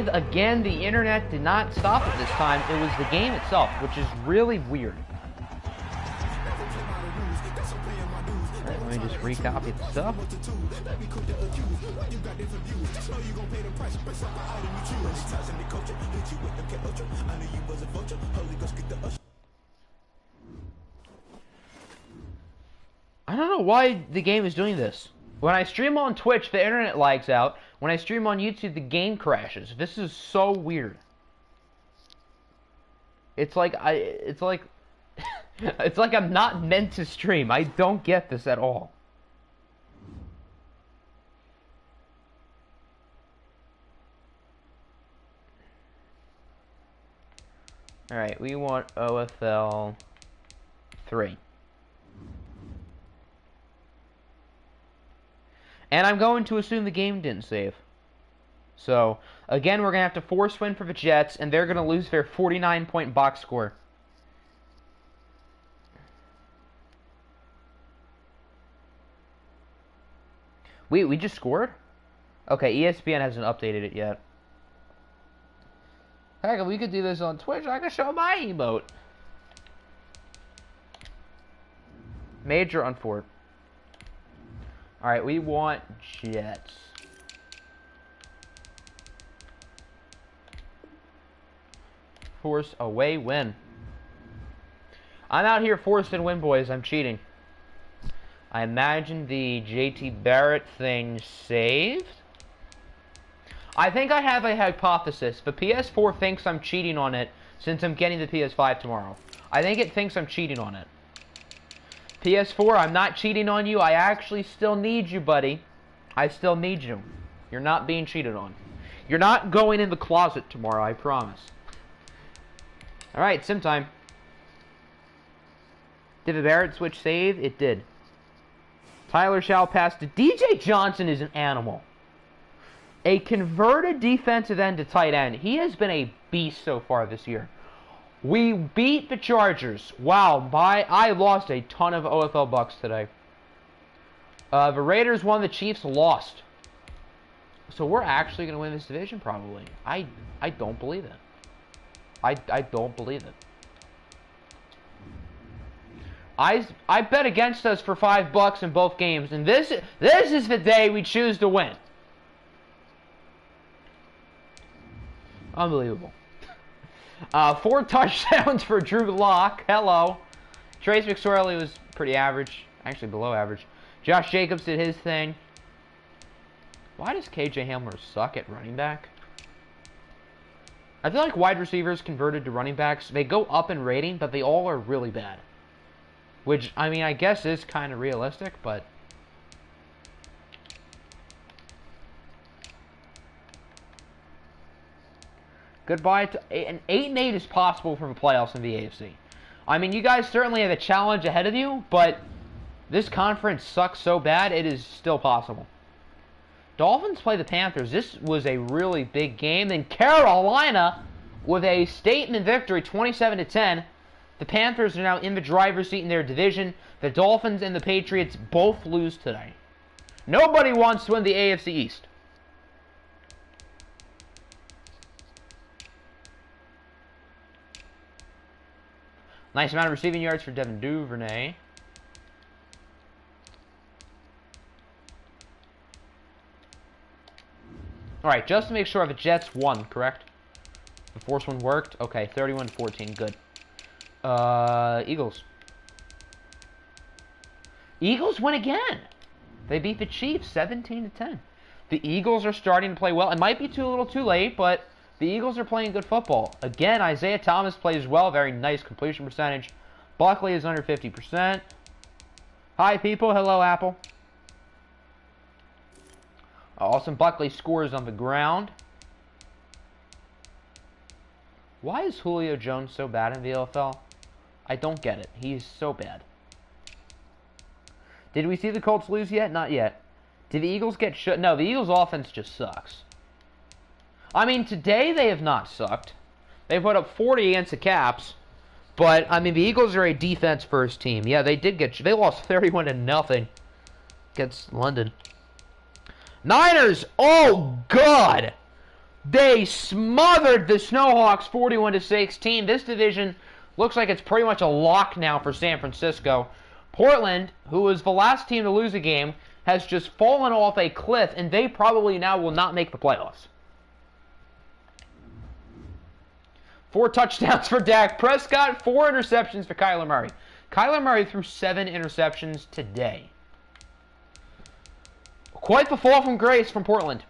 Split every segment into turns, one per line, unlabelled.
why, again, the internet did not stop it this time. It was the game itself, which is really weird. Alright, let me just recopy the stuff. I don't know why the game is doing this. When I stream on Twitch, the internet lags out. When I stream on YouTube, the game crashes. This is so weird. It's like it's like I'm not meant to stream. I don't get this at all. Alright, we want OFL 3. And I'm going to assume the game didn't save. So, again, we're going to have to force win for the Jets, and they're going to lose their 49-point box score. We just scored? Okay, ESPN hasn't updated it yet. Heck, we could do this on Twitch. I can show my emote. Major unfort. Alright, we want Jets. Force away win. I'm out here forced and win, boys. I'm cheating. I imagine the JT Barrett thing saved. I think I have a hypothesis. The PS4 thinks I'm cheating on it since I'm getting the PS5 tomorrow. I think it thinks I'm cheating on it. PS4, I'm not cheating on you. I actually still need you, buddy. I still need you. You're not being cheated on. You're not going in the closet tomorrow, I promise. Alright, sim time. Did the Barrett switch save? It did. Tyler Shaw passed to DJ Johnson is an animal. A converted defensive end to tight end. He has been a beast so far this year. We beat the Chargers. Wow, I lost a ton of OFL bucks today. The Raiders won, the Chiefs lost. So we're actually going to win this division, probably. I don't believe it. I don't believe it. I bet against us for $5 in both games, and this is the day we choose to win. Unbelievable. 4 touchdowns for Drew Lock. Hello. Trace McSorley was pretty average. Actually, below average. Josh Jacobs did his thing. Why does KJ Hamler suck at running back? I feel like wide receivers converted to running backs, they go up in rating, but they all are really bad. Which, I mean, I guess is kind of realistic, but... Goodbye to... An 8-8 is possible from the playoffs in the AFC. I mean, you guys certainly have a challenge ahead of you, but this conference sucks so bad, it is still possible. Dolphins play the Panthers. This was a really big game. Then Carolina, with a statement victory, 27-10. The Panthers are now in the driver's seat in their division. The Dolphins and the Patriots both lose today. Nobody wants to win the AFC East. Nice amount of receiving yards for Devin Duvernay. Alright, just to make sure the Jets won, correct? The force one worked? Okay, 31-14, good. Eagles. Eagles win again! They beat the Chiefs 17-10. The Eagles are starting to play well. It might be a little too late, but the Eagles are playing good football. Again, Isaiah Thomas plays well. Very nice completion percentage. Buckley is under 50%. Hi, people. Hello, Apple. Austin Buckley scores on the ground. Why is Julio Jones so bad in the OFL? I don't get it. He's so bad. Did we see the Colts lose yet? Not yet. Did the Eagles get shut? No, the Eagles' offense just sucks. I mean, today they have not sucked. They put up 40 against the Caps. But, I mean, the Eagles are a defense-first team. Yeah, they did get... They lost 31-0 against London. Niners! Oh, God! They smothered the Snowhawks 41-16. This division looks like it's pretty much a lock now for San Francisco. Portland, who was the last team to lose a game, has just fallen off a cliff, and they probably now will not make the playoffs. 4 touchdowns for Dak Prescott, 4 interceptions for Kyler Murray. Kyler Murray threw 7 interceptions today. Quite the fall from grace from Portland.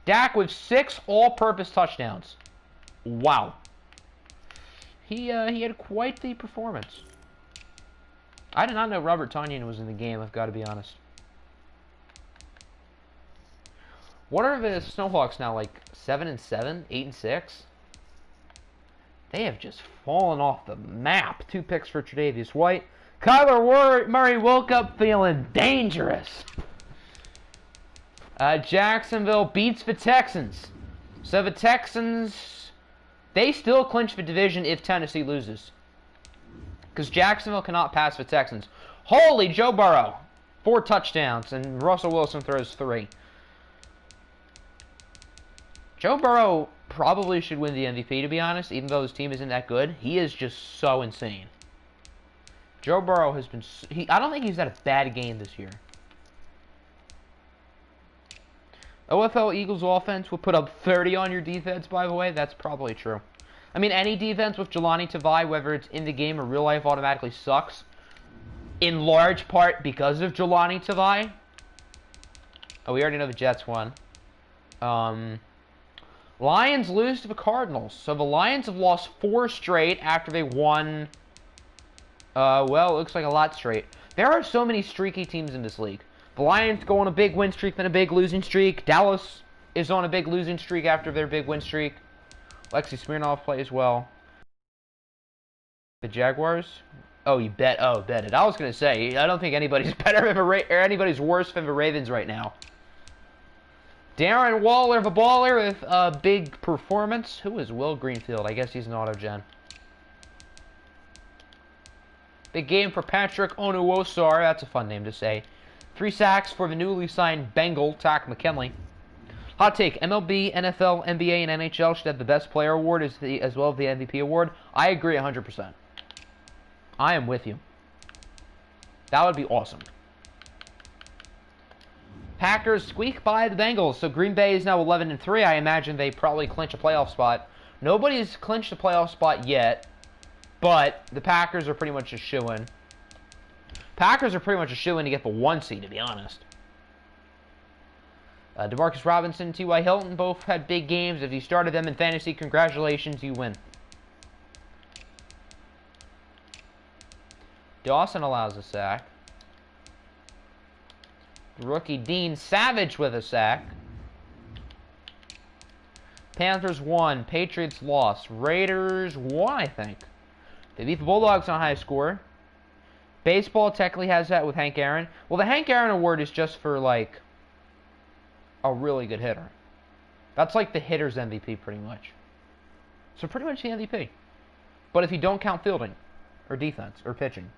Dak with 6 all-purpose touchdowns. Wow. He had quite the performance. I did not know Robert Tonyan was in the game, I've got to be honest. What are the Snowhawks now, like 7-7, 8-6? They have just fallen off the map. 2 picks for Tre'Davious White. Kyler Murray woke up feeling dangerous. Jacksonville beats the Texans. So the Texans, they still clinch the division if Tennessee loses. Because Jacksonville cannot pass the Texans. Holy Joe Burrow. 4 touchdowns, and Russell Wilson throws 3. Joe Burrow probably should win the MVP, to be honest, even though his team isn't that good. He is just so insane. Joe Burrow has been... I don't think he's had a bad game this year. OFL Eagles offense will put up 30 on your defense, by the way. That's probably true. I mean, any defense with Jelani Tavai, whether it's in the game or real life, automatically sucks. In large part because of Jelani Tavai. Oh, we already know the Jets won. Lions lose to the Cardinals. So the Lions have lost 4 straight after they won... well, it looks like a lot straight. There are so many streaky teams in this league. The Lions go on a big win streak, then a big losing streak. Dallas is on a big losing streak after their big win streak. Lexi Smirnoff plays well. The Jaguars? Oh, you bet. Oh, bet it. I was going to say, I don't think anybody's better or anybody's worse than the Ravens right now. Darren Waller, the baller, with a big performance. Who is Will Greenfield? I guess he's an auto-gen. Big game for Patrick Onuwosar. That's a fun name to say. 3 sacks for the newly signed Bengal, Tack McKinley. Hot take, MLB, NFL, NBA, and NHL should have the Best Player Award as well as the MVP Award. I agree 100%. I am with you. That would be awesome. Packers squeak by the Bengals, so Green Bay is now 11-3. I imagine they probably clinch a playoff spot. Nobody's clinched a playoff spot yet, but the Packers are pretty much a shoo-in. Packers are pretty much a shoo-in to get the 1 seed, to be honest. DeMarcus Robinson and T.Y. Hilton both had big games. If you started them in fantasy, congratulations, you win. Dawson allows a sack. Rookie Dean Savage with a sack. Panthers won. Patriots lost. Raiders won, I think. They beat the Bulldogs on a high score. Baseball technically has that with Hank Aaron. Well, the Hank Aaron Award is just for, like, a really good hitter. That's like the hitter's MVP, pretty much. So pretty much the MVP. But if you don't count fielding, or defense, or pitching.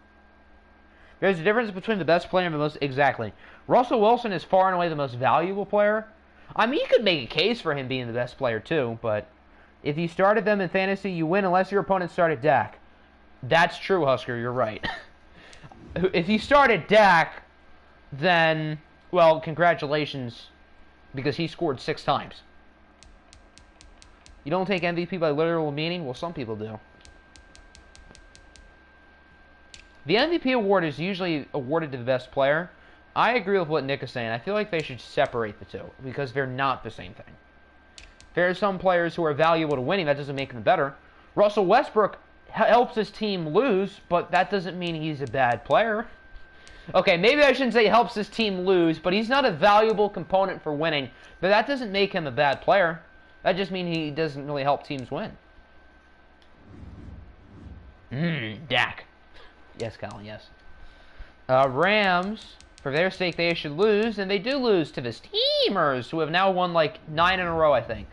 There's a difference between the best player and the most... Exactly. Russell Wilson is far and away the most valuable player. I mean, you could make a case for him being the best player, too, but if you started them in fantasy, you win unless your opponent started Dak. That's true, Husker. You're right. If you started Dak, then, well, congratulations, because he scored 6 times. You don't take MVP by literal meaning? Well, some people do. The MVP award is usually awarded to the best player. I agree with what Nick is saying. I feel like they should separate the two, because they're not the same thing. There are some players who are valuable to winning. That doesn't make them better. Russell Westbrook helps his team lose, but that doesn't mean he's a bad player. Okay, maybe I shouldn't say he helps his team lose, but he's not a valuable component for winning. But that doesn't make him a bad player. That just means he doesn't really help teams win. Dak. Yes, Colin, yes. Rams, for their sake, they should lose, and they do lose to the Steamers, who have now won like 9 in a row, I think.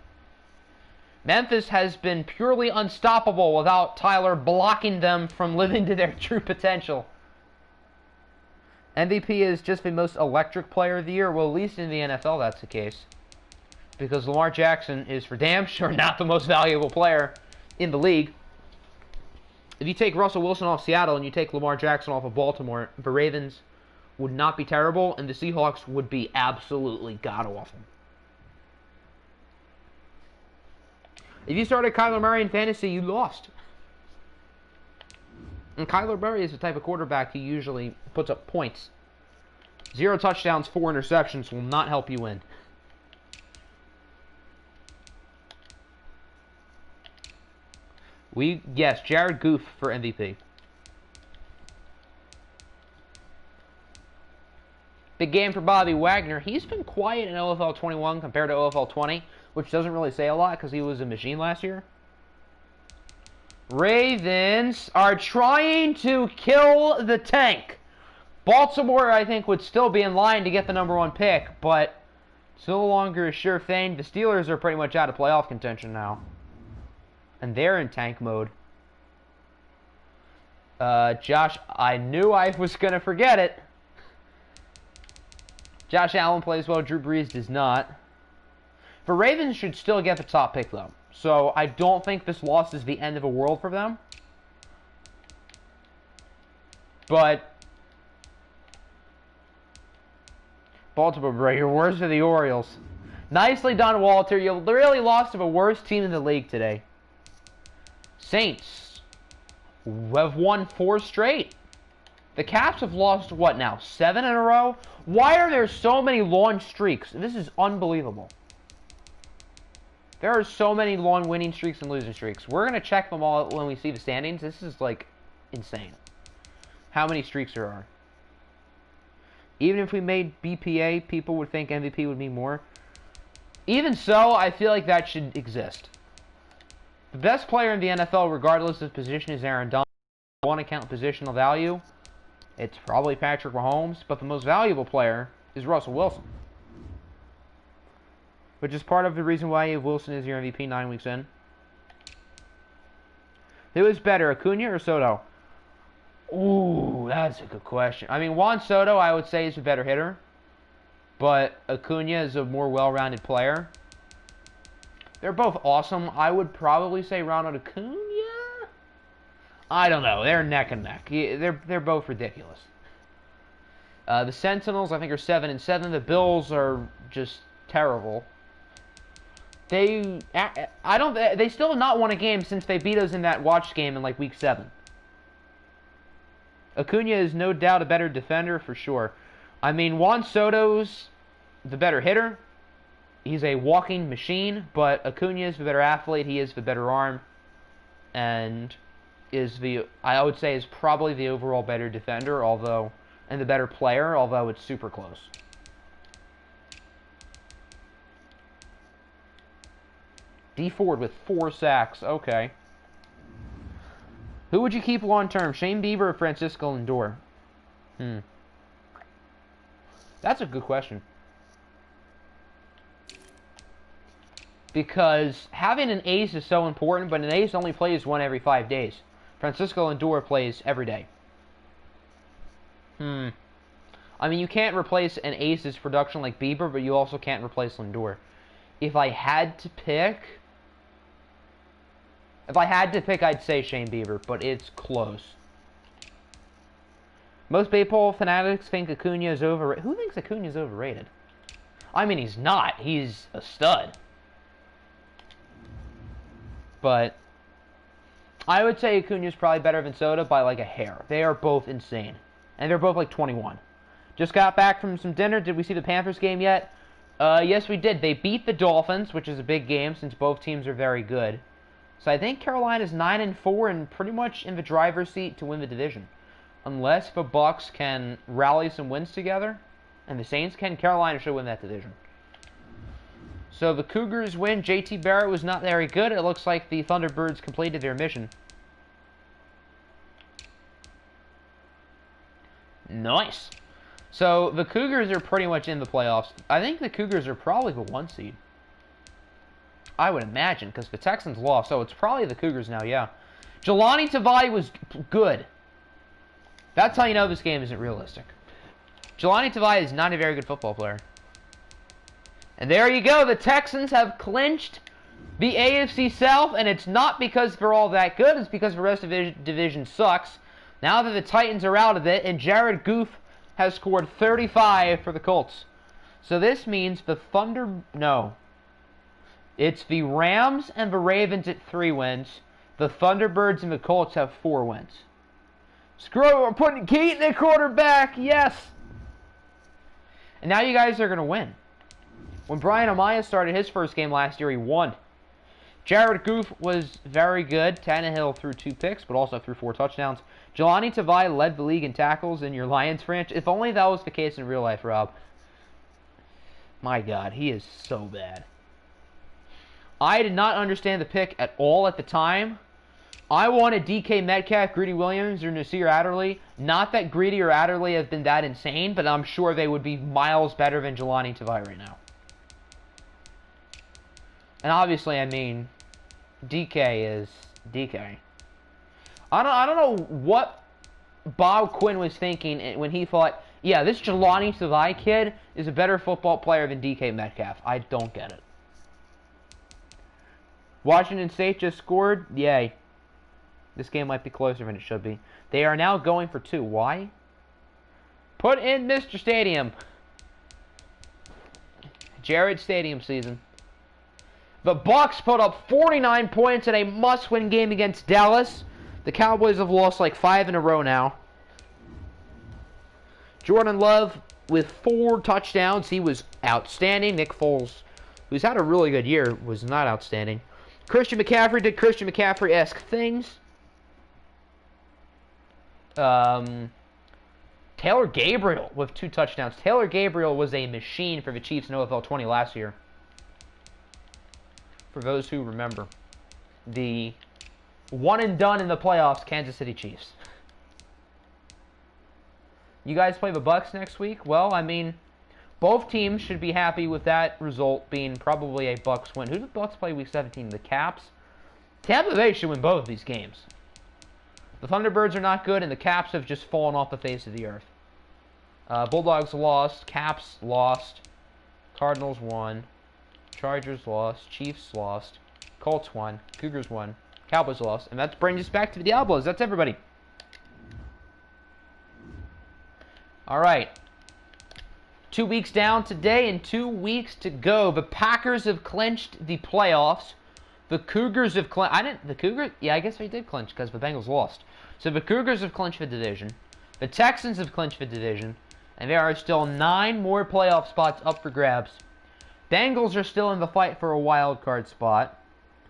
Memphis has been purely unstoppable without Tyler blocking them from living to their true potential. MVP is just the most electric player of the year. Well, at least in the NFL, that's the case. Because Lamar Jackson is for damn sure not the most valuable player in the league. If you take Russell Wilson off Seattle and you take Lamar Jackson off of Baltimore, the Ravens would not be terrible, and the Seahawks would be absolutely god-awful. If you started Kyler Murray in fantasy, you lost. And Kyler Murray is the type of quarterback who usually puts up points. 0 touchdowns, 4 interceptions will not help you win. Yes, Jared Goff for MVP. Big game for Bobby Wagner. He's been quiet in OFL 21 compared to OFL 20, which doesn't really say a lot because he was a machine last year. Ravens are trying to kill the tank. Baltimore, I think, would still be in line to get the #1 pick, but it's no longer a sure thing. The Steelers are pretty much out of playoff contention now. And they're in tank mode. Josh, I knew I was going to forget it. Josh Allen plays well. Drew Brees does not. The Ravens should still get the top pick, though. So I don't think this loss is the end of the world for them. But Baltimore, you're worse than the Orioles. Nicely done, Walter. You really lost to the worst team in the league today. Saints have won 4 straight. The Caps have lost, what now, 7 in a row? Why are there so many long streaks? This is unbelievable. There are so many long winning streaks and losing streaks. We're going to check them all when we see the standings. This is, like, insane. How many streaks there are. Even if we made BPA, people would think MVP would mean more. Even so, I feel like that should exist. The best player in the NFL, regardless of position, is Aaron Donald. If you want to count positional value, it's probably Patrick Mahomes, but the most valuable player is Russell Wilson. Which is part of the reason why Wilson is your MVP 9 weeks in. Who is better, Acuna or Soto? Ooh, that's a good question. I mean, Juan Soto, I would say, is a better hitter. But Acuna is a more well-rounded player. They're both awesome. I would probably say Ronald Acuna. I don't know. They're neck and neck. They're both ridiculous. The Sentinels, I think, are 7-7. The Bills are just terrible. They still have not won a game since they beat us in that watch game in like week 7. Acuna is no doubt a better defender for sure. I mean, Juan Soto's the better hitter. He's a walking machine, but Acuna is the better athlete. He is the better arm, and I would say is probably the overall better defender, and the better player, although it's super close. D Ford with 4 sacks. Okay. Who would you keep long term, Shane Bieber or Francisco Lindor? That's a good question. Because having an ace is so important, but an ace only plays 1 every 5 days. Francisco Lindor plays every day. I mean, you can't replace an ace's production like Bieber, but you also can't replace Lindor. If I had to pick, I'd say Shane Bieber, but it's close. Most baseball fanatics think Acuna is overrated. Who thinks Acuna is overrated? I mean, he's not. He's a stud. But I would say Acuna is probably better than Soto by like a hair. They are both insane. And they're both like 21. Just got back from some dinner. Did we see the Panthers game yet? Yes, we did. They beat the Dolphins, which is a big game since both teams are very good. So I think Carolina's 9-4 and pretty much in the driver's seat to win the division. Unless the Bucs can rally some wins together, and the Saints can, Carolina should win that division. So the Cougars win. JT Barrett was not very good. It looks like the Thunderbirds completed their mission. Nice. So the Cougars are pretty much in the playoffs. I think the Cougars are probably the 1 seed. I would imagine, because the Texans lost, so it's probably the Cougars now, yeah. Jelani Tavai was good. That's how you know this game isn't realistic. Jelani Tavai is not a very good football player. And there you go. The Texans have clinched the AFC South, and it's not because they're all that good. It's because the rest of the division sucks. Now that the Titans are out of it, and Jared Goff has scored 35 for the Colts. So this means the it's the Rams and the Ravens at 3 wins. The Thunderbirds and the Colts have 4 wins. Screw it, we're putting Keaton at quarterback, yes! And now you guys are going to win. When Brian Amaya started his first game last year, he won. Jared Goff was very good. Tannehill threw 2 picks, but also threw 4 touchdowns. Jelani Tavai led the league in tackles in your Lions franchise. If only that was the case in real life, Rob. My God, he is so bad. I did not understand the pick at all at the time. I wanted DK Metcalf, Greedy Williams, or Nasir Adderley. Not that Greedy or Adderley have been that insane, but I'm sure they would be miles better than Jelani Tavai right now. And obviously, I mean, DK is DK. I don't know what Bob Quinn was thinking when he thought, yeah, this Jelani Tavai kid is a better football player than DK Metcalf. I don't get it. Washington State just scored. Yay. This game might be closer than it should be. They are now going for 2. Why? Put in Mr. Stadium. Jared Stadium season. The Bucs put up 49 points in a must-win game against Dallas. The Cowboys have lost like 5 in a row now. Jordan Love with 4 touchdowns. He was outstanding. Nick Foles, who's had a really good year, was not outstanding. Christian McCaffrey did Christian McCaffrey-esque things. Taylor Gabriel with 2 touchdowns. Taylor Gabriel was a machine for the Chiefs in OFL 20 last year. For those who remember. The one and done in the playoffs, Kansas City Chiefs. You guys play the Bucs next week? Well, I mean, both teams should be happy with that result being probably a Bucs win. Who did the Bucs play week 17? The Caps? Tampa Bay should win both of these games. The Thunderbirds are not good, and the Caps have just fallen off the face of the earth. Bulldogs lost. Caps lost. Cardinals won. Chargers lost. Chiefs lost. Colts won. Cougars won. Cowboys lost. And that brings us back to the Diablos. That's everybody. All right. 2 weeks down today and 2 weeks to go. The Packers have clinched the playoffs. The Cougars have clinched. Yeah, I guess they did clinch because the Bengals lost. So the Cougars have clinched the division. The Texans have clinched the division. And there are still 9 more playoff spots up for grabs. Bengals are still in the fight for a wild card spot.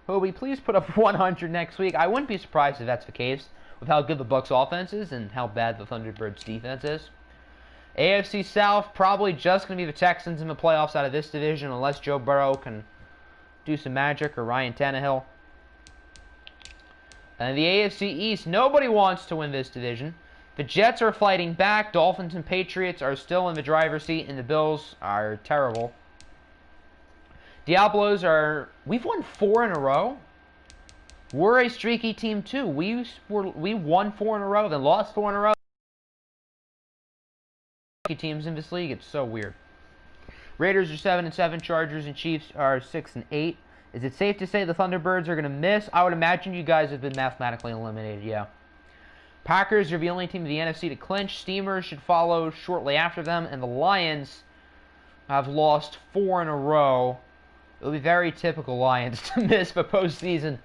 Hobie, please put up 100 next week. I wouldn't be surprised if that's the case with how good the Bucs offense is and how bad the Thunderbirds defense is. AFC South, probably just going to be the Texans in the playoffs out of this division unless Joe Burrow can do some magic or Ryan Tannehill. And the AFC East, nobody wants to win this division. The Jets are fighting back. Dolphins and Patriots are still in the driver's seat, and the Bills are terrible. Diablos are... We've won 4 in a row. We're a streaky team, too. We won 4 in a row, then lost 4 in a row. Teams in this league, it's so weird. Raiders are 7-7. Chargers and Chiefs are 6-8. Is it safe to say the Thunderbirds are going to miss? I would imagine you guys have been mathematically eliminated, yeah. Packers are the only team in the NFC to clinch. Steamers should follow shortly after them. And the Lions have lost 4 in a row. It will be very typical Lions to miss the postseason.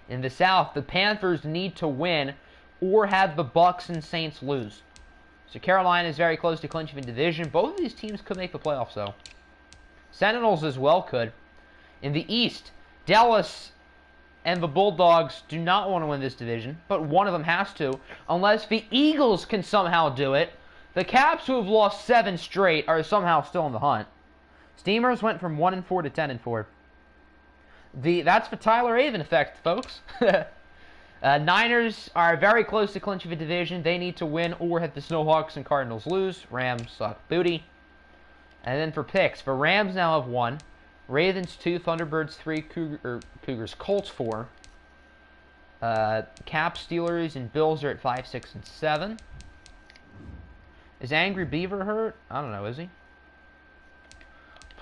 In the South, the Panthers need to win or have the Bucs and Saints lose. So Carolina is very close to clinching the division. Both of these teams could make the playoffs, though. Sentinels as well could. In the East, Dallas and the Bulldogs do not want to win this division, but one of them has to, unless the Eagles can somehow do it. The Caps, who have lost 7 straight, are somehow still in the hunt. Steamers went from 1-4 to 10-4. That's the Tyler Avon effect, folks. Niners are very close to clinching the division. They need to win or have the Snowhawks and Cardinals lose. Rams suck booty. And then for picks, the Rams now have 1. Ravens 2, Thunderbirds 3, Cougars, Colts 4. Caps, Steelers, and Bills are at 5, 6, and 7. Is Angry Beaver hurt? I don't know, is he?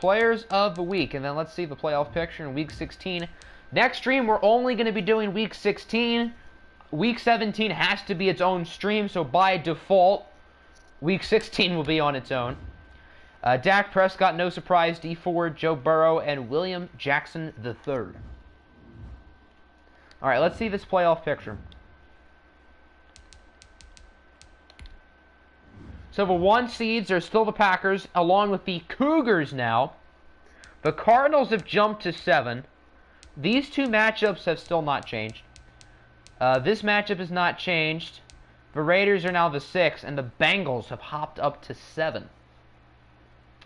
Players of the week, and then let's see the playoff picture in Week 16. Next stream, we're only going to be doing Week 16. Week 17 has to be its own stream, so by default, Week 16 will be on its own. Dak Prescott, no surprise, D Ford, Joe Burrow, and William Jackson III. All right, let's see this playoff picture. So the 1 seeds are still the Packers, along with the Cougars now. The Cardinals have jumped to 7. These 2 matchups have still not changed. This matchup has not changed. The Raiders are now the 6, and the Bengals have hopped up to 7.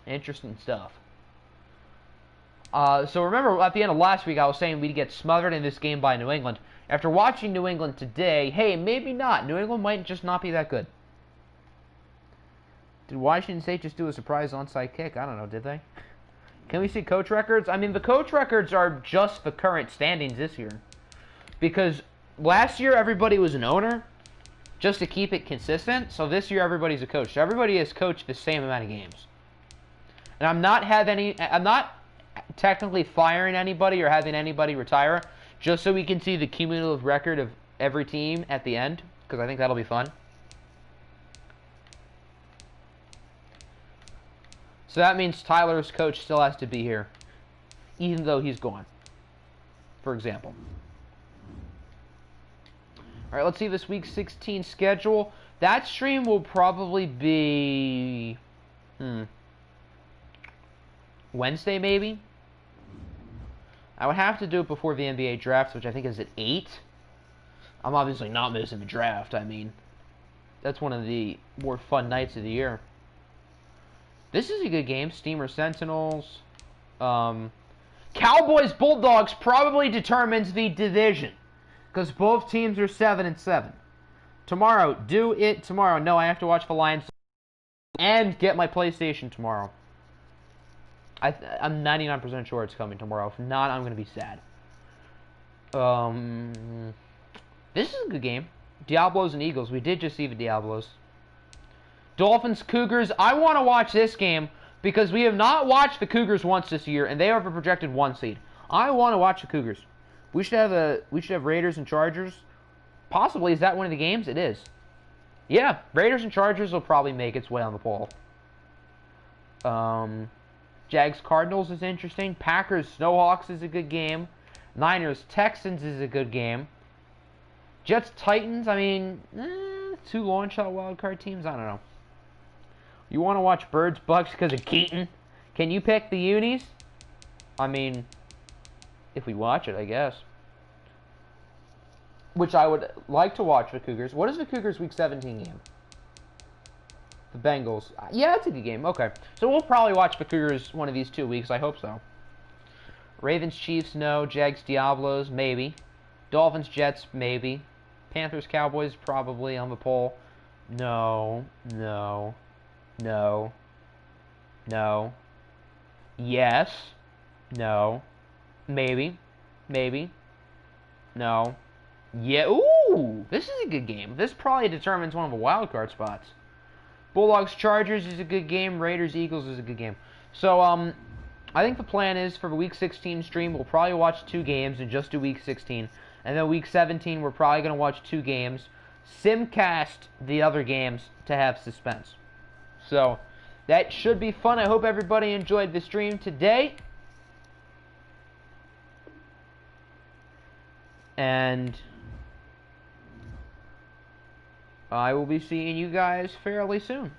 Interesting stuff. So remember, at the end of last week, I was saying we'd get smothered in this game by New England. After watching New England today, hey, maybe not. New England might just not be that good. Did Washington State just do a surprise onside kick? I don't know, did they? Can we see coach records? I mean, the coach records are just the current standings this year. Because last year, everybody was an owner, just to keep it consistent. So this year, everybody's a coach. So everybody has coached the same amount of games. And I'm not technically firing anybody or having anybody retire, just so we can see the cumulative record of every team at the end, because I think that'll be fun. So that means Tyler's coach still has to be here, even though he's gone, for example. All right, let's see this Week 16 schedule. That stream will probably be Wednesday, maybe? I would have to do it before the NBA draft, which I think is at 8. I'm obviously not missing the draft. I mean, that's one of the more fun nights of the year. This is a good game. Steamer Sentinels. Cowboys Bulldogs probably determines the division, because both teams are 7-7. Tomorrow, do it tomorrow. No, I have to watch the Lions and get my PlayStation tomorrow. I'm 99% sure it's coming tomorrow. If not, I'm going to be sad. This is a good game. Diablos and Eagles. We did just see the Diablos. Dolphins, Cougars. I want to watch this game because we have not watched the Cougars once this year, and they are the projected 1 seed. I want to watch the Cougars. We should have Raiders and Chargers. Possibly. Is that one of the games? It is. Yeah, Raiders and Chargers will probably make its way on the poll. Jags Cardinals is interesting. Packers Snowhawks is a good game. Niners Texans is a good game. Jets Titans, I mean, 2 long shot wildcard teams, I don't know. You want to watch Birds Bucks because of Keaton? Can you pick the unis? I mean, if we watch it, I guess. Which I would like to watch the Cougars. What is the Cougars Week 17 game? The Bengals. Yeah, it's a good game. Okay. So we'll probably watch the Cougars one of these 2 weeks. I hope so. Ravens, Chiefs, no. Jags, Diablos, maybe. Dolphins, Jets, maybe. Panthers, Cowboys, probably on the poll. No. No. No. No. Yes. No. Maybe. Maybe. No. Yeah. Ooh! This is a good game. This probably determines one of the wild card spots. Bulldogs, Chargers is a good game. Raiders, Eagles is a good game. So, I think the plan is for the Week 16 stream, we'll probably watch 2 games and just do Week 16. And then Week 17, we're probably going to watch 2 games. Simcast the other games to have suspense. So, that should be fun. I hope everybody enjoyed the stream today. And I will be seeing you guys fairly soon.